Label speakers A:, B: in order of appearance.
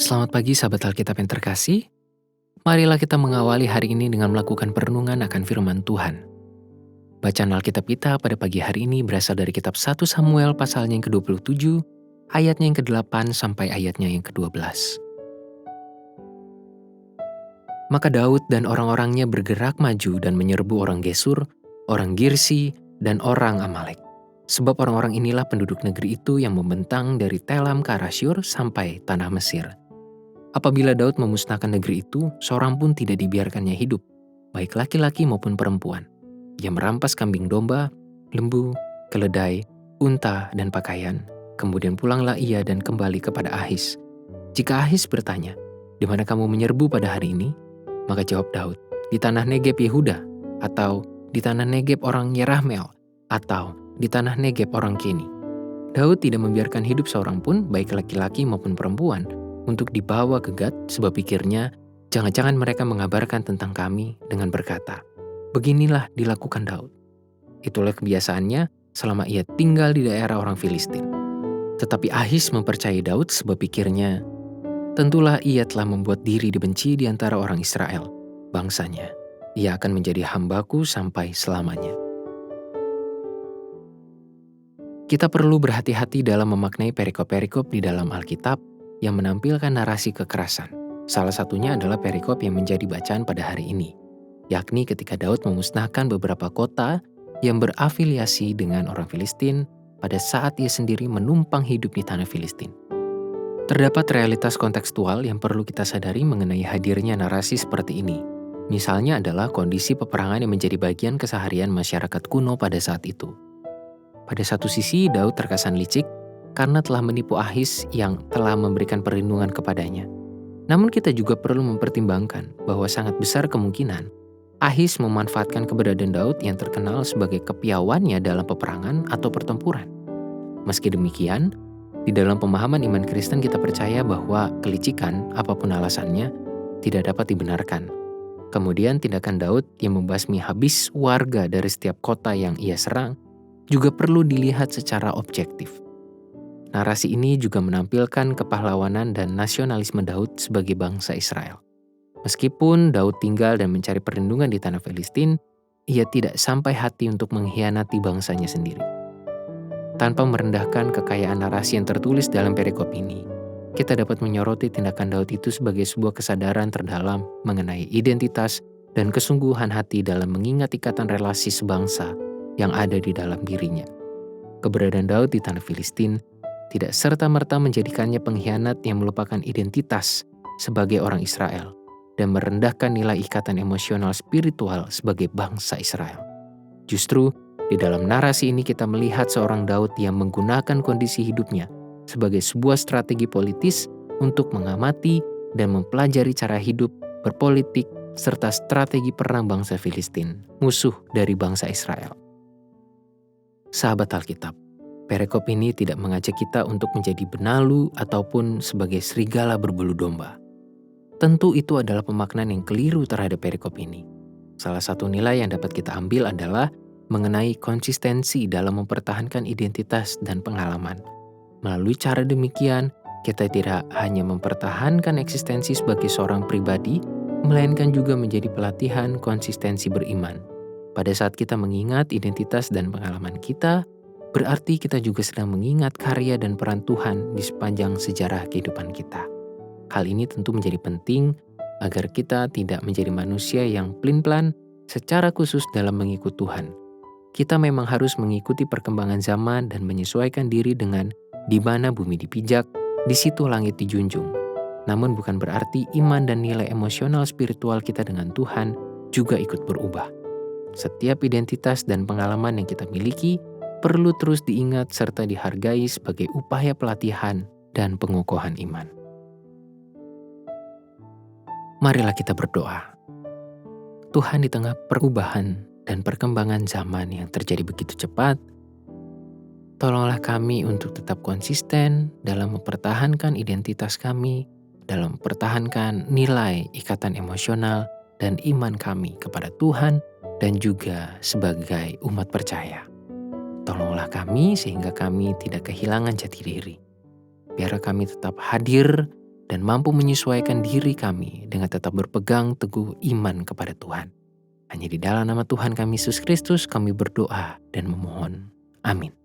A: Selamat pagi sahabat Alkitab yang terkasih. Marilah kita mengawali hari ini dengan melakukan perenungan akan firman Tuhan. Bacaan Alkitab kita pada pagi hari ini berasal dari kitab 1 Samuel pasalnya yang ke-27, ayatnya yang ke-8 sampai ayatnya yang ke-12. Maka Daud dan orang-orangnya bergerak maju dan menyerbu orang Gesur, orang Girsi, dan orang Amalek. Sebab orang-orang inilah penduduk negeri itu yang membentang dari Telam ke Arasyur sampai tanah Mesir. Apabila Daud memusnahkan negeri itu, seorang pun tidak dibiarkannya hidup, baik laki-laki maupun perempuan. Ia merampas kambing domba, lembu, keledai, unta, dan pakaian. Kemudian pulanglah ia dan kembali kepada Ahis. Jika Ahis bertanya, "Di mana kamu menyerbu pada hari ini?" Maka jawab Daud, "Di tanah Negeb Yehuda," atau "Di tanah Negeb orang Yerahmeel," atau "Di tanah Negeb orang Keni." Daud tidak membiarkan hidup seorang pun, baik laki-laki maupun perempuan, untuk dibawa ke Gad, sebab pikirnya, jangan-jangan mereka mengabarkan tentang kami dengan berkata, "Beginilah dilakukan Daud." Itulah kebiasaannya selama ia tinggal di daerah orang Filistin. Tetapi Ahis mempercayai Daud sebab pikirnya, tentulah ia telah membuat diri dibenci di antara orang Israel, bangsanya. Ia akan menjadi hambaku sampai selamanya. Kita perlu berhati-hati dalam memaknai perikop-perikop di dalam Alkitab yang menampilkan narasi kekerasan. Salah satunya adalah perikop yang menjadi bacaan pada hari ini, yakni ketika Daud memusnahkan beberapa kota yang berafiliasi dengan orang Filistin pada saat ia sendiri menumpang hidup di tanah Filistin. Terdapat realitas kontekstual yang perlu kita sadari mengenai hadirnya narasi seperti ini. Misalnya adalah kondisi peperangan yang menjadi bagian keseharian masyarakat kuno pada saat itu. Pada satu sisi, Daud terkesan licik karena telah menipu Ahis yang telah memberikan perlindungan kepadanya. Namun kita juga perlu mempertimbangkan bahwa sangat besar kemungkinan Ahis memanfaatkan keberadaan Daud yang terkenal sebagai kepiawannya dalam peperangan atau pertempuran. Meski demikian, di dalam pemahaman iman Kristen kita percaya bahwa kelicikan, apapun alasannya, tidak dapat dibenarkan. Kemudian tindakan Daud yang membasmi habis warga dari setiap kota yang ia serang juga perlu dilihat secara objektif. Narasi ini juga menampilkan kepahlawanan dan nasionalisme Daud sebagai bangsa Israel. Meskipun Daud tinggal dan mencari perlindungan di tanah Filistin, ia tidak sampai hati untuk mengkhianati bangsanya sendiri. Tanpa merendahkan kekayaan narasi yang tertulis dalam perikop ini, kita dapat menyoroti tindakan Daud itu sebagai sebuah kesadaran terdalam mengenai identitas dan kesungguhan hati dalam mengingat ikatan relasi sebangsa yang ada di dalam dirinya. Keberadaan Daud di tanah Filistin tidak serta-merta menjadikannya pengkhianat yang melupakan identitas sebagai orang Israel dan merendahkan nilai ikatan emosional spiritual sebagai bangsa Israel. Justru, di dalam narasi ini kita melihat seorang Daud yang menggunakan kondisi hidupnya sebagai sebuah strategi politis untuk mengamati dan mempelajari cara hidup, berpolitik, serta strategi perang bangsa Filistin, musuh dari bangsa Israel. Sahabat Alkitab, perikop ini tidak mengajak kita untuk menjadi benalu ataupun sebagai serigala berbulu domba. Tentu itu adalah pemaknaan yang keliru terhadap perikop ini. Salah satu nilai yang dapat kita ambil adalah mengenai konsistensi dalam mempertahankan identitas dan pengalaman. Melalui cara demikian, kita tidak hanya mempertahankan eksistensi sebagai seorang pribadi, melainkan juga menjadi pelatihan konsistensi beriman. Pada saat kita mengingat identitas dan pengalaman kita, berarti kita juga sedang mengingat karya dan peran Tuhan di sepanjang sejarah kehidupan kita. Hal ini tentu menjadi penting agar kita tidak menjadi manusia yang plin-plan secara khusus dalam mengikut Tuhan. Kita memang harus mengikuti perkembangan zaman dan menyesuaikan diri dengan di mana bumi dipijak, di situ langit dijunjung. Namun bukan berarti iman dan nilai emosional spiritual kita dengan Tuhan juga ikut berubah. Setiap identitas dan pengalaman yang kita miliki perlu terus diingat serta dihargai sebagai upaya pelatihan dan pengokohan iman. Marilah kita berdoa. Tuhan, di tengah perubahan dan perkembangan zaman yang terjadi begitu cepat, tolonglah kami untuk tetap konsisten dalam mempertahankan identitas kami, dalam mempertahankan nilai ikatan emosional dan iman kami kepada Tuhan dan juga sebagai umat percaya. Tolonglah kami sehingga kami tidak kehilangan jati diri. Biar kami tetap hadir dan mampu menyesuaikan diri kami dengan tetap berpegang teguh iman kepada Tuhan. Hanya di dalam nama Tuhan kami Yesus Kristus kami berdoa dan memohon. Amin.